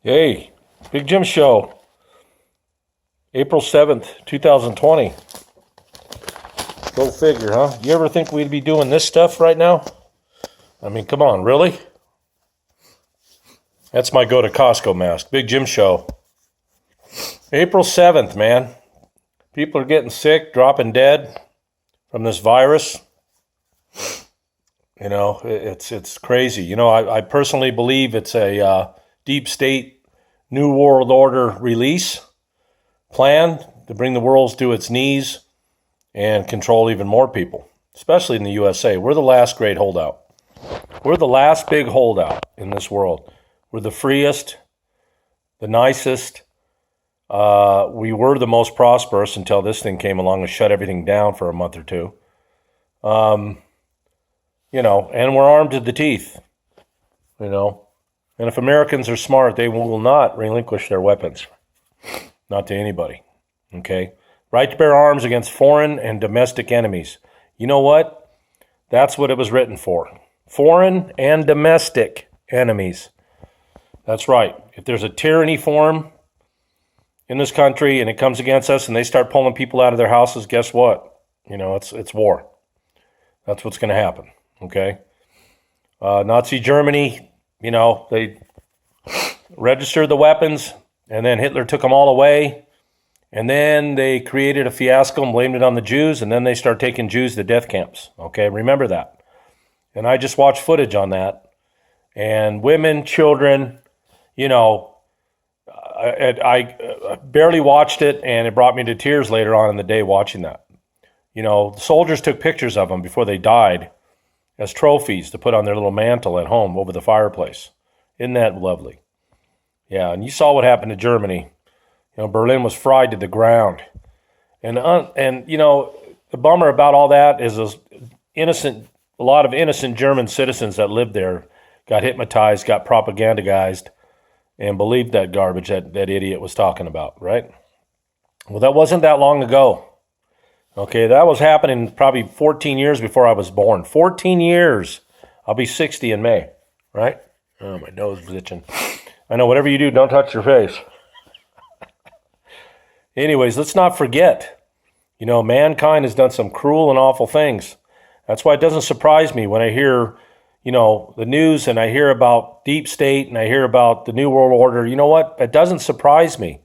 Hey, Big Jim Show, April 7th, 2020. Go figure, huh? You ever think we'd be doing this stuff right now? I mean, come on, really? That's my go to Costco mask. Big Jim Show. April 7th, man. People are getting sick, dropping dead from this virus. You know, it's crazy. You know, I personally believe it's a deep state New World Order release plan to bring the world to its knees and control even more people, especially in the USA. We're the last great holdout. We're the last big holdout in this world. We're the freest, the nicest. We were the most prosperous until this thing came along and shut everything down for a month or two. You know, and we're armed to the teeth, you know. And if Americans are smart, they will not relinquish their weapons. Not to anybody, okay? Right to bear arms against foreign and domestic enemies. You know what? That's what it was written for. Foreign and domestic enemies. That's right. If there's a tyranny form in this country and it comes against us and they start pulling people out of their houses, guess what? You know, it's war. That's what's going to happen, okay? Nazi Germany, you know, they registered the weapons, and then Hitler took them all away, and then they created a fiasco and blamed it on the Jews, and then they start taking Jews to death camps, okay? Remember that. And I just watched footage on that, and women, children, you know, I barely watched it, and it brought me to tears later on in the day watching that. You know, the soldiers took pictures of them before they died as trophies to put on their little mantle at home over the fireplace. Isn't that lovely? Yeah, and you saw what happened to Germany. You know, Berlin was fried to the ground. And you know, the bummer about all that is a lot of innocent German citizens that lived there got hypnotized, got propagandized, and believed that garbage that idiot was talking about, right? Well, that wasn't that long ago. Okay, that was happening probably 14 years before I was born. 14 years. I'll be 60 in May, right? Oh, my nose is itching. I know, whatever you do, don't touch your face. Anyways, let's not forget, you know, mankind has done some cruel and awful things. That's why it doesn't surprise me when I hear, you know, the news and I hear about deep state and I hear about the New World Order. You know what? It doesn't surprise me.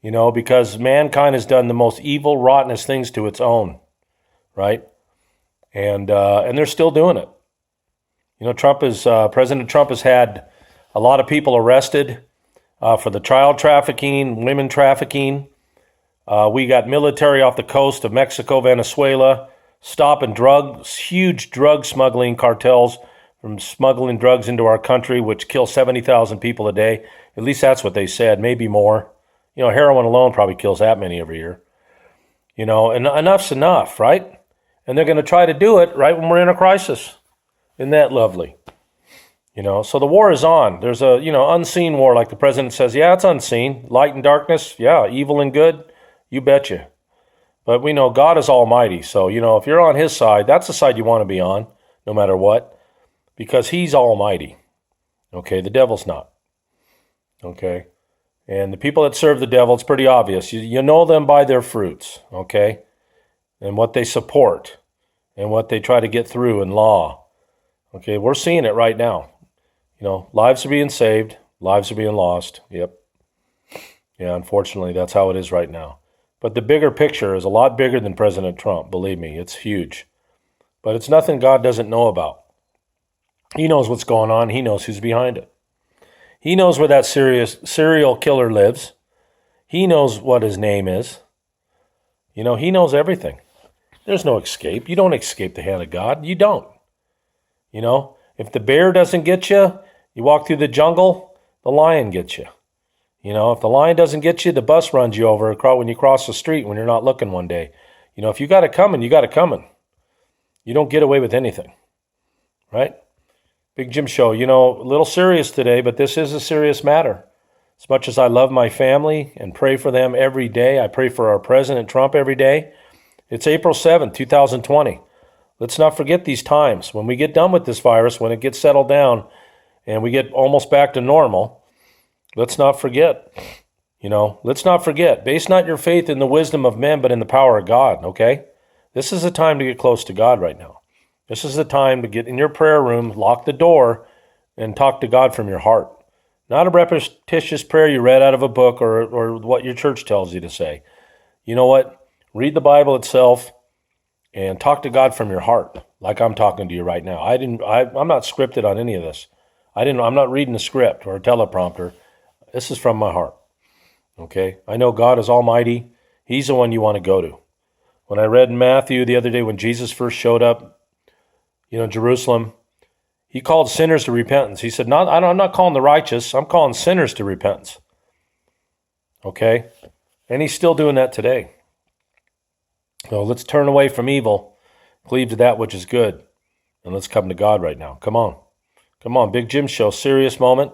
You know, because mankind has done the most evil, rottenest things to its own, right? And they're still doing it. You know, President Trump has had a lot of people arrested for the child trafficking, women trafficking. We got military off the coast of Mexico, Venezuela, stopping drugs, huge drug smuggling cartels from smuggling drugs into our country, which kill 70,000 people a day. At least that's what they said, maybe more. You know, heroin alone probably kills that many every year. You know, and enough's enough, right? And they're going to try to do it right when we're in a crisis. Isn't that lovely? You know, so the war is on. There's a, you know, unseen war, like the president says. Yeah, it's unseen. Light and darkness, yeah. Evil and good, you betcha. But we know God is almighty. So, you know, if you're on his side, that's the side you want to be on, no matter what. Because he's almighty. Okay, the devil's not. Okay? And the people that serve the devil, it's pretty obvious. You know them by their fruits, okay? And what they support and what they try to get through in law. Okay, we're seeing it right now. You know, lives are being saved, lives are being lost. Yep. Yeah, unfortunately, that's how it is right now. But the bigger picture is a lot bigger than President Trump, believe me. It's huge. But it's nothing God doesn't know about. He knows what's going on. He knows who's behind it. He knows where that serial killer lives. He knows what his name is. You know, he knows everything. There's no escape. You don't escape the hand of God. You don't. You know, if the bear doesn't get you, you walk through the jungle, the lion gets you. You know, if the lion doesn't get you, the bus runs you over when you cross the street when you're not looking one day. You know, if you got it coming, you got it coming. You don't get away with anything. Right? Big Jim Show, you know, a little serious today, but this is a serious matter. As much as I love my family and pray for them every day, I pray for our President Trump every day. It's April 7th, 2020. Let's not forget these times. When we get done with this virus, when it gets settled down and we get almost back to normal, Let's not forget. Let's not forget. Base not your faith in the wisdom of men, but in the power of God, okay? This is the time to get close to God right now. This is the time to get in your prayer room, lock the door, and talk to God from your heart. Not a repetitious prayer you read out of a book or what your church tells you to say. You know what? Read the Bible itself and talk to God from your heart, like I'm talking to you right now. I'm not scripted on any of this. I'm not reading a script or a teleprompter. This is from my heart. Okay? I know God is almighty. He's the one you want to go to. When I read in Matthew the other day when Jesus first showed up, Jerusalem, he called sinners to repentance. He said, I'm not calling the righteous, I'm calling sinners to repentance. Okay? And he's still doing that today. So let's turn away from evil, cleave to that which is good, and let's come to God right now. Come on. Come on, Big Jim Show, serious moment.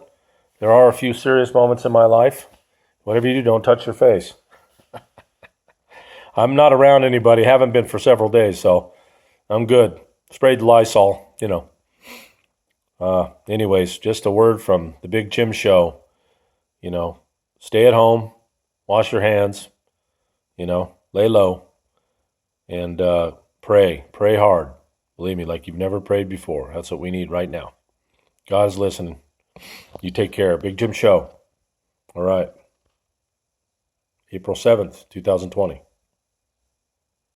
There are a few serious moments in my life. Whatever you do, don't touch your face. I'm not around anybody, haven't been for several days, so I'm good. Sprayed the Lysol, Anyways, just a word from the Big Jim Show. Stay at home, wash your hands, lay low, and pray hard. Believe me, like you've never prayed before. That's what we need right now. God is listening. You take care. Big Jim Show. All right. April 7th, 2020.